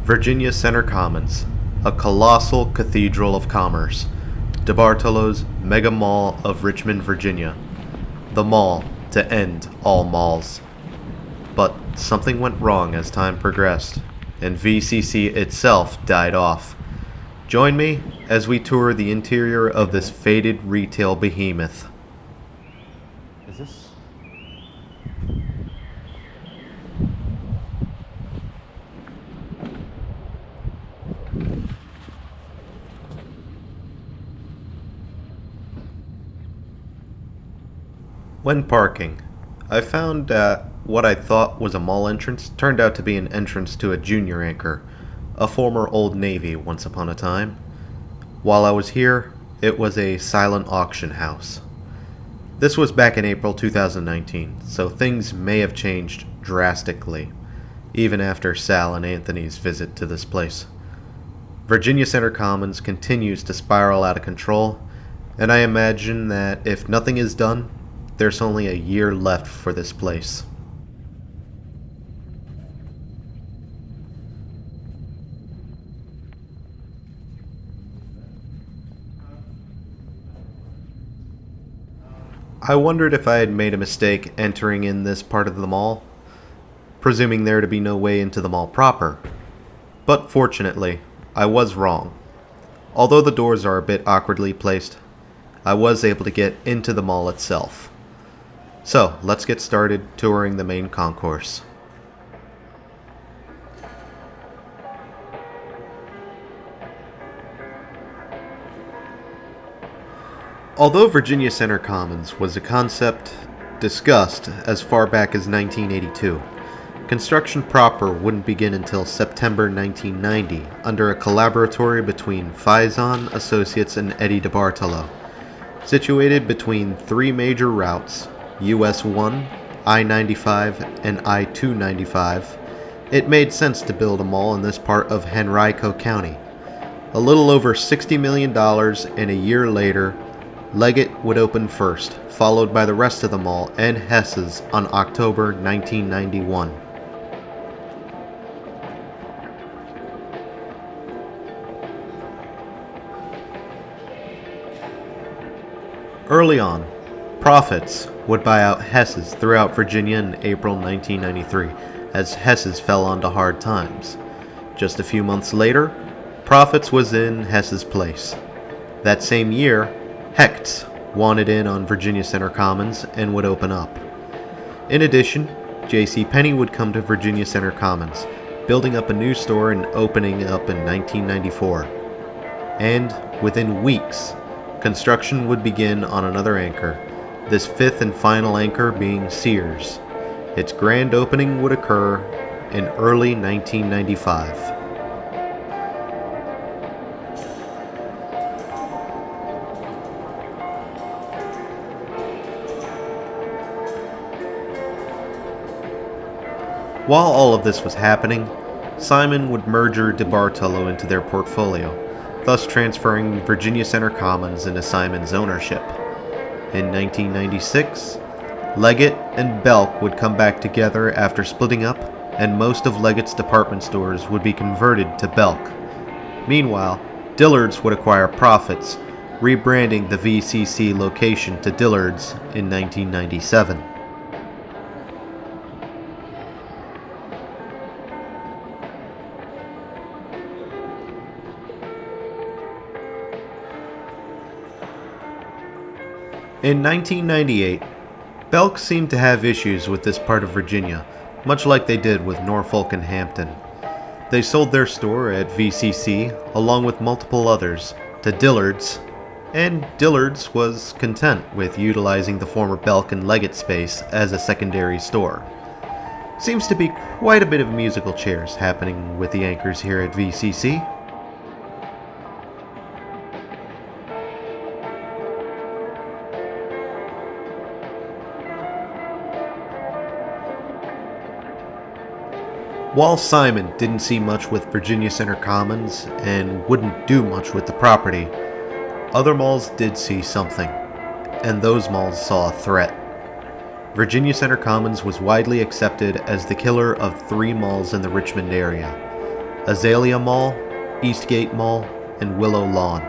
Virginia Center Commons, a colossal cathedral of commerce, DeBartolo's mega mall of Richmond, Virginia. The mall to end all malls. But something went wrong as time progressed, and VCC itself died off. Join me as we tour the interior of this faded retail behemoth. Is this? When parking, I found that what I thought was a mall entrance turned out to be an entrance to a junior anchor, a former Old Navy once upon a time. While I was here, it was a silent auction house. This was back in April 2019, so things may have changed drastically, even after Sal and Anthony's visit to this place. Virginia Center Commons continues to spiral out of control, and I imagine that if nothing is done, there's only a year left for this place. I wondered if I had made a mistake entering in this part of the mall, presuming there to be no way into the mall proper. But fortunately, I was wrong. Although the doors are a bit awkwardly placed, I was able to get into the mall itself. So, let's get started touring the main concourse. Although Virginia Center Commons was a concept discussed as far back as 1982, construction proper wouldn't begin until September 1990 under a collaboratory between Faison Associates and Eddie DeBartolo. Situated between three major routes, US 1, I-95, and I-295, it made sense to build a mall in this part of Henrico County. A little over $60 million, and a year later, Leggett would open first, followed by the rest of the mall and Hess's on October 1991. Early on, Profits would buy out Hess's throughout Virginia in April 1993, as Hess's fell onto hard times. Just a few months later, Profits was in Hess's place. That same year, Hecht's wanted in on Virginia Center Commons and would open up. In addition, JCPenney would come to Virginia Center Commons, building up a new store and opening up in 1994. And within weeks, construction would begin on another anchor, this fifth and final anchor being Sears. Its grand opening would occur in early 1995. While all of this was happening, Simon would merger DeBartolo into their portfolio, thus transferring Virginia Center Commons into Simon's ownership. In 1996, Leggett and Belk would come back together after splitting up, and most of Leggett's department stores would be converted to Belk. Meanwhile, Dillard's would acquire Profits, rebranding the VCC location to Dillard's in 1997. In 1998, Belk seemed to have issues with this part of Virginia, much like they did with Norfolk and Hampton. They sold their store at VCC, along with multiple others, to Dillard's, and Dillard's was content with utilizing the former Belk and Leggett space as a secondary store. Seems to be quite a bit of musical chairs happening with the anchors here at VCC. While Simon didn't see much with Virginia Center Commons and wouldn't do much with the property, other malls did see something, and those malls saw a threat. Virginia Center Commons was widely accepted as the killer of three malls in the Richmond area. Azalea Mall, Eastgate Mall, and Willow Lawn.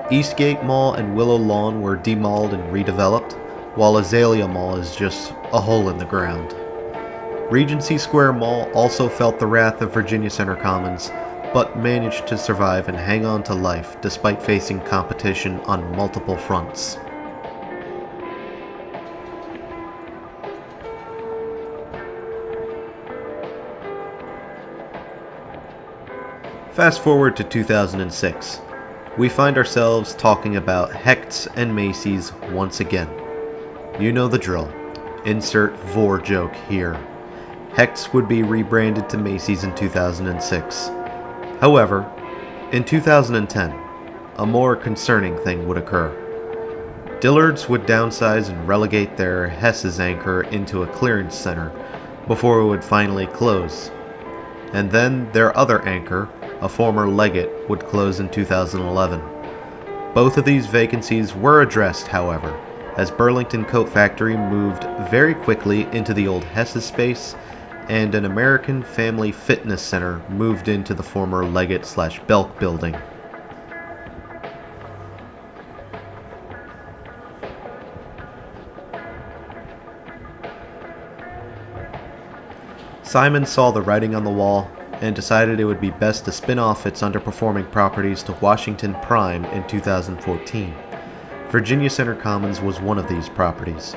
Eastgate Mall and Willow Lawn were demalled and redeveloped, while Azalea Mall is just a hole in the ground. Regency Square Mall also felt the wrath of Virginia Center Commons, but managed to survive and hang on to life despite facing competition on multiple fronts. Fast forward to 2006. We find ourselves talking about Hecht's and Macy's once again. You know the drill. Insert Vor joke here. Hecht's would be rebranded to Macy's in 2006. However, in 2010, a more concerning thing would occur. Dillard's would downsize and relegate their Hess's anchor into a clearance center before it would finally close. And then their other anchor, a former Leggett, would close in 2011. Both of these vacancies were addressed, however, as Burlington Coat Factory moved very quickly into the old Hess's space, and an American Family Fitness Center moved into the former Leggett/Belk building. Simon saw the writing on the wall and decided it would be best to spin off its underperforming properties to Washington Prime in 2014. Virginia Center Commons was one of these properties.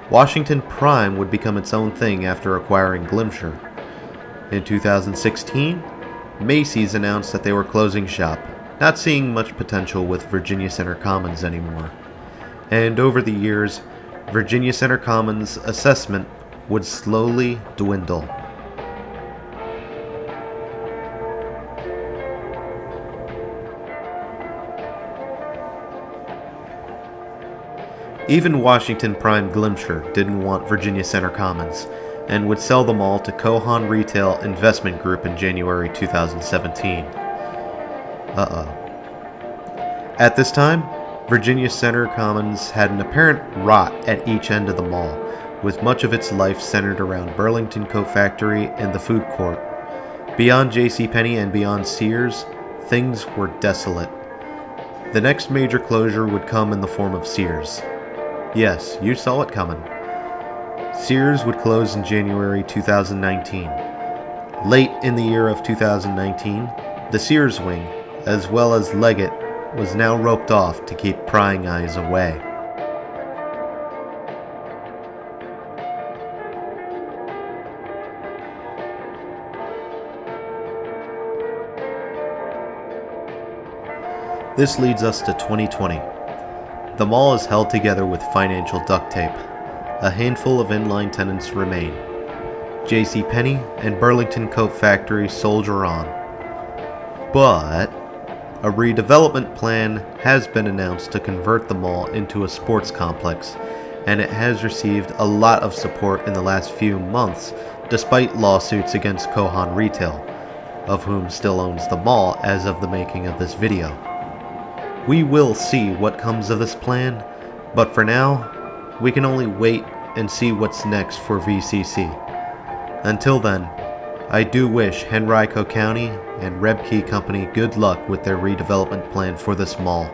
Washington Prime would become its own thing after acquiring Glimcher. In 2016, Macy's announced that they were closing shop, not seeing much potential with Virginia Center Commons anymore. And over the years, Virginia Center Commons' assessment would slowly dwindle. Even Washington Prime Glimcher didn't want Virginia Center Commons, and would sell them all to Kohan Retail Investment Group in January 2017. At this time, Virginia Center Commons had an apparent rot at each end of the mall, with much of its life centered around Burlington Coat Factory and the food court. Beyond JCPenney and beyond Sears, things were desolate. The next major closure would come in the form of Sears. Yes, you saw it coming. Sears would close in January 2019. Late in the year of 2019, the Sears wing, as well as Leggett, was now roped off to keep prying eyes away. This leads us to 2020. The mall is held together with financial duct tape. A handful of inline tenants remain. JCPenney and Burlington Coat Factory soldier on. But a redevelopment plan has been announced to convert the mall into a sports complex, and it has received a lot of support in the last few months, despite lawsuits against Kohan Retail, of whom still owns the mall as of the making of this video. We will see what comes of this plan, but for now, we can only wait and see what's next for VCC. Until then, I do wish Henrico County and Rebke Company good luck with their redevelopment plan for this mall.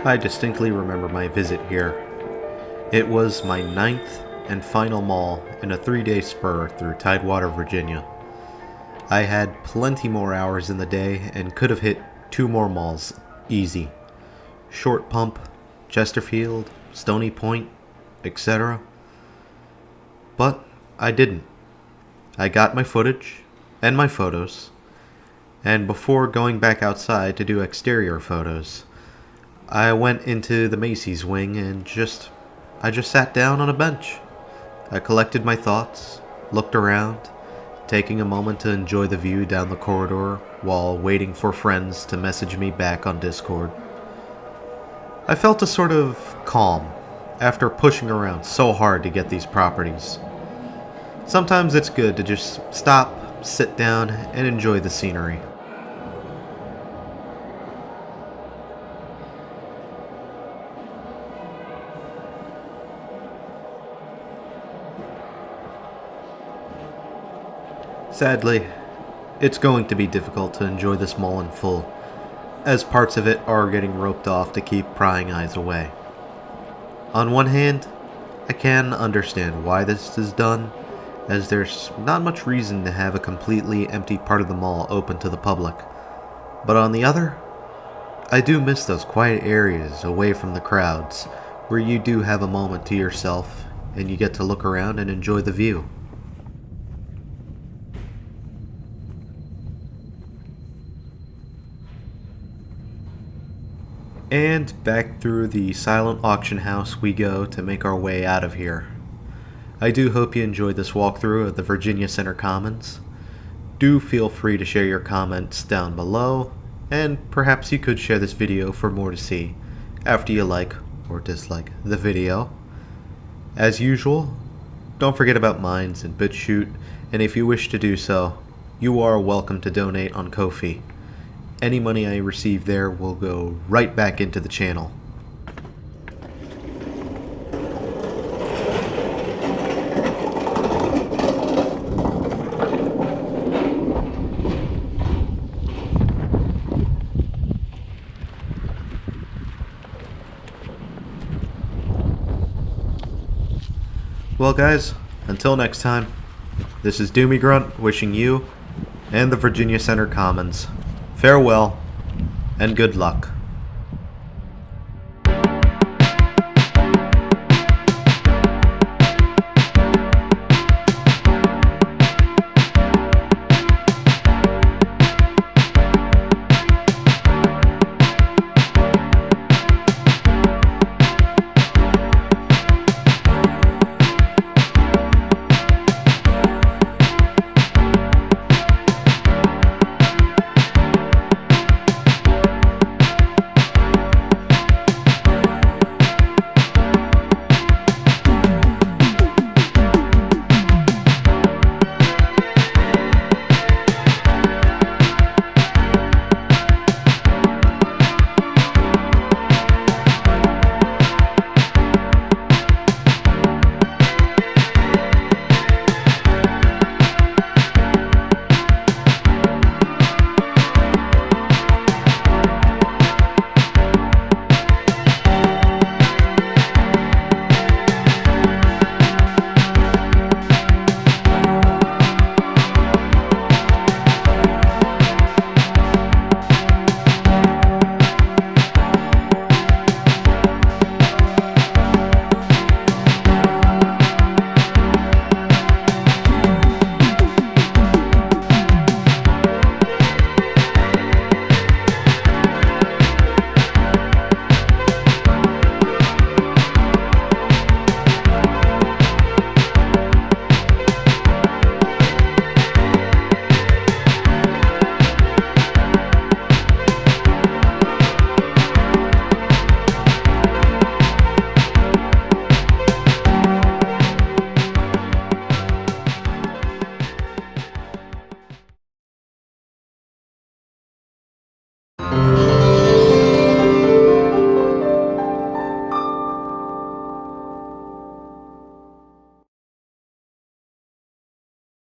I distinctly remember my visit here. It was my 9th and final mall in a 3-day spur through Tidewater, Virginia. I had plenty more hours in the day and could have hit 2 more malls, easy. Short Pump, Chesterfield, Stony Point, etc. But I didn't. I got my footage and my photos, and before going back outside to do exterior photos, I went into the Macy's wing and I just sat down on a bench. I collected my thoughts, looked around, taking a moment to enjoy the view down the corridor while waiting for friends to message me back on Discord. I felt a sort of calm after pushing around so hard to get these properties. Sometimes it's good to just stop, sit down, and enjoy the scenery. Sadly, it's going to be difficult to enjoy this mall in full, as parts of it are getting roped off to keep prying eyes away. On one hand, I can understand why this is done, as there's not much reason to have a completely empty part of the mall open to the public. But on the other, I do miss those quiet areas away from the crowds, where you do have a moment to yourself and you get to look around and enjoy the view. And back through the silent auction house we go to make our way out of here. I do hope you enjoyed this walkthrough of the Virginia Center Commons. Do feel free to share your comments down below, and perhaps you could share this video for more to see after you like or dislike the video. As usual, don't forget about Mines and BitChute, and if you wish to do so, you are welcome to donate on Ko-fi. Any money I receive there will go right back into the channel. Well guys, until next time, this is Doomie Grunt wishing you and the Virginia Center Commons farewell and good luck.